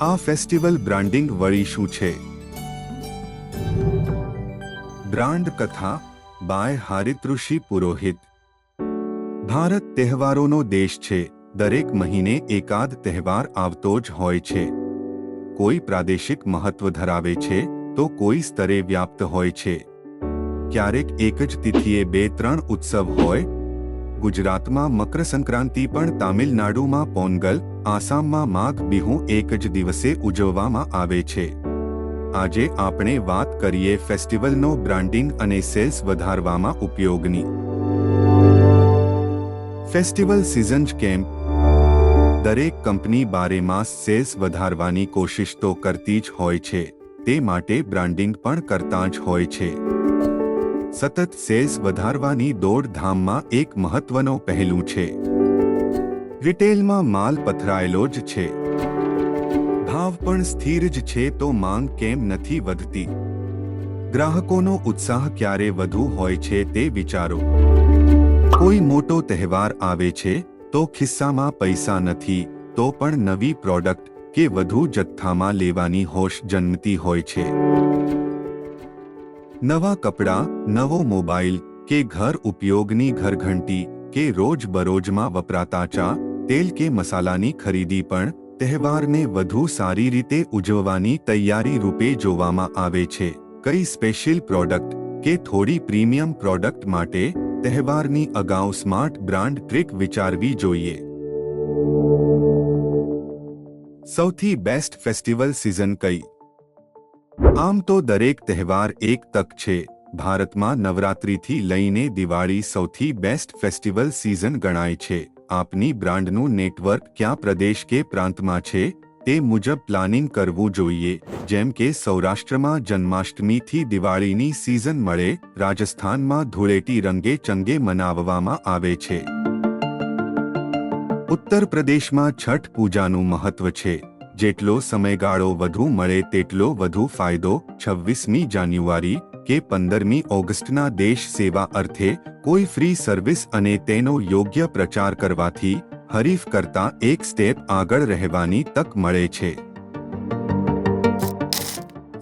આ festival branding વળી શું છે? બ્રાન્ડ કથા બાય હારિતૃષિ પુરોહિત। ભારત તહેવારોનો દેશ છે। દરેક મહિને એકાદ તહેવાર આવતો જ હોય છે। કોઈ પ્રાદેશિક મહત્વ ધરાવે છે તો કોઈ સ્તરે વ્યાપ્ત હોય છે। ક્યારેક એક જ તિથિએ 2-3 ઉત્સવ હોય। ગુજરાતમાં મકર સંક્રાંતિ પણ તામિલનાડુમાં પોંગલ, આસામમાં માઘ બિહુ એક જ દિવસે ઉજવવામાં આવે છે। આજે આપણે વાત કરીએ ફેસ્ટિવલનો બ્રાન્ડિંગ અને સેલ્સ વધારવામાં ઉપયોગની। ફેસ્ટિવલ સિઝન કેમ? દરેક કંપની બારેમાસ સેલ્સ વધારવાની કોશિશ તો કરતી જ હોય છે, તે માટે બ્રાન્ડિંગ પણ કરતા જ હોય છે। સતત સેલ્સ વધારવાની દોડધામમાં એક મહત્વનો પહેલું છે। રિટેલમાં માલ પથરાયેલો જ છે, ભાવ પણ સ્થિર જ છે, તો માંગ કેમ નથી વધતી? ગ્રાહકોનો ઉત્સાહ ક્યારે વધુ હોય છે તે વિચારો। કોઈ મોટો તહેવાર આવે છે તો ખિસ્સામાં પૈસા નથી, તો પણ નવી પ્રોડક્ટ કે વધુ જથ્થામાં લેવાની હોશ જન્મતી હોય છે। નવા કપડાં, નવો મોબાઈલ કે ઘર ઉપયોગની ઘરઘંટી કે રોજબરોજમાં વપરાતા ચા, તેલ કે મસાલાની ખરીદી પણ તહેવારને વધુ સારી રીતે ઉજવવાની તૈયારી રૂપે જોવામાં આવે છે। કઈ સ્પેશિયલ પ્રોડક્ટ કે થોડી પ્રીમિયમ પ્રોડક્ટ માટે તહેવારની અગાઉ સ્માર્ટ બ્રાન્ડ ટ્રીક વિચારવી જોઈએ। સૌથી બેસ્ટ ફેસ્ટિવલ સિઝન કઈ? આમ તો દરેક તહેવાર એક તક છે। ભારતમાં નવરાત્રિથી લઈને દિવાળી સૌથી બેસ્ટ ફેસ્ટિવલ સિઝન ગણાય છે। આપની બ્રાન્ડનું નેટવર્ક કયા પ્રદેશ કે પ્રાંતમાં છે તે મુજબ પ્લાનિંગ કરવું જોઈએ। જેમ કે સૌરાષ્ટ્રમાં જન્માષ્ટમીથી દિવાળીની સિઝન મળે, રાજસ્થાનમાં ધૂળેટી રંગે ચંગે મનાવવામાં આવે છે। ઉત્તર પ્રદેશમાં છઠ પૂજાનું મહત્વ છે। જેટલો સમયગાળો વધુ મળે તેટલો વધુ ફાયદો। 26મી જાન્યુઆરી કે 15મી ઓગસ્ટના દેશ સેવા અર્થે કોઈ ફ્રી સર્વિસ અને તેનો યોગ્ય પ્રચાર કરવાથી હરીફ કરતાં એક સ્ટેપ આગળ રહેવાની તક મળે છે।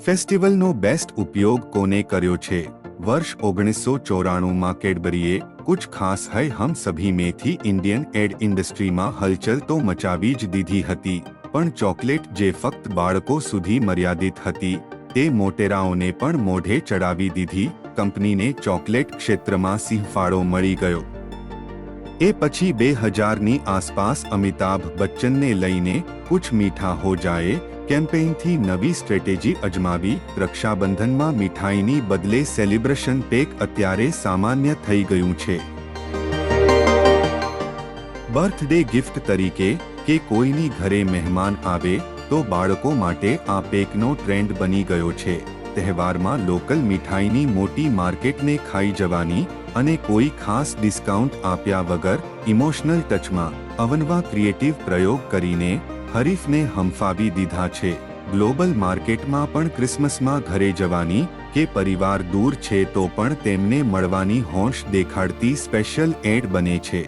ફેસ્ટિવલનો બેસ્ટ ઉપયોગ કોને કર્યો છે? વર્ષ 1994માં કેડબરીએ કુછ ખાસ હૈ હમ સભી મેંથી ઇન્ડિયન એડ ઇન્ડસ્ટ્રીમાં હલચલ તો મચાવી જ દીધી હતી, પણ ચોકલેટ જે ફક્ત બાળકો સુધી મર્યાદિત હતી તે મોટેરાઓને પણ મોઢે ચડાવી દીધી। કંપનીને ચોકલેટ ક્ષેત્રમાં સિંહફાળો મળી ગયો। એ પછી 2000ની આસપાસ અમિતાભ બચ્ચનને લઈને કુછ મીઠા હો જાયે કેમ્પેઇનથી નવી સ્ટ્રેટેજી અજમાવી। રક્ષાબંધનમાં મીઠાઈની બદલે સેલિબ્રેશન પેક અત્યારે સામાન્ય થઈ ગયું છે। બર્થડે ગિફ્ટ તરીકે કે કોઈની ઘરે મહેમાન આવે તો બાળકો માટે આ પેકનો ટ્રેન્ડ બની ગયો છે। તહેવારમાં લોકલ મીઠાઈની મોટી માર્કેટને ખાઈ જવાની અને કોઈ ખાસ ડિસ્કાઉન્ટ આપ્યા વગર ઇમોશનલ ટચમાં અવનવા ક્રિએટિવ પ્રયોગ કરીને હરીફને હંફાવી દીધા છે। ગ્લોબલ માર્કેટમાં પણ ક્રિસમસમાં ઘરે જવાની કે પરિવાર દૂર છે તો પણ તેમને મળવાની હોંશ દેખાડતી સ્પેશિયલ એડ બને છે।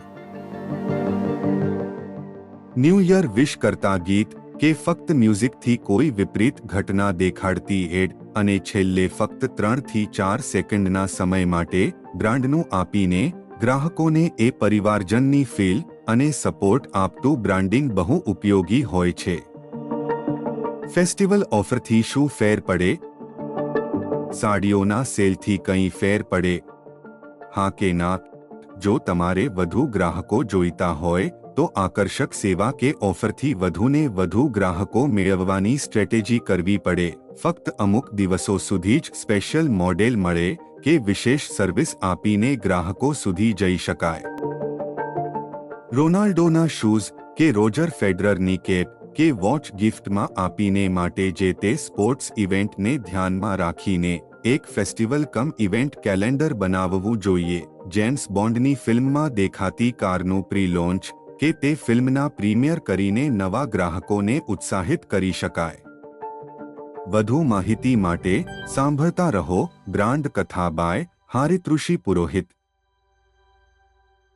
ન્યૂ યર વિશ કરતા ગીત કે ફક્ત મ્યુઝિકથી કોઈ વિપરીત ઘટના દેખાડતી એડ, અને છેલ્લે ફક્ત 3થી 4 સેકન્ડના સમય માટે બ્રાન્ડનું આપીને ગ્રાહકોને એ પરિવારજનની ફીલ અને સપોર્ટ આપતું બ્રાન્ડિંગ બહુ ઉપયોગી હોય છે। ફેસ્ટિવલ ઓફરથી શું ફેર પડે? સાડીઓના સેલથી કંઈ ફેર પડે? હા કે ના? જો તમારે વધુ ગ્રાહકો જોઈતા હોય તો આકર્ષક સેવા કે ઓફરથી વધુને વધુ ગ્રાહકો મેળવવાની સ્ટ્રેટેજી કરવી પડે। ફક્ત અમુક દિવસો સુધી જ સ્પેશિયલ મોડેલ મળે કે વિશેષ સર્વિસ આપીને ગ્રાહકો સુધી જઈ શકાય। રોનાલ્ડોના શૂઝ કે રોજર ફેડરરની કેપ કે વોચ ગિફ્ટમાં આપીને માટે જે તે સ્પોર્ટ્સ ઇવેન્ટને ધ્યાનમાં રાખીને એક ફેસ્ટિવલ કમ ઇવેન્ટ કેલેન્ડર બનાવવું જોઈએ। જેમ્સ બોન્ડની ફિલ્મમાં દેખાતી કારનું પ્રી લોન્ચ કે તે ફિલ્મના પ્રીમિયર કરીને નવા ગ્રાહકોને ઉત્સાહિત કરી શકાય। વધુ માહિતી માટે સાંભળતા રહો બ્રાન્ડ કથા બાય હારિતૃષિ પુરોહિત।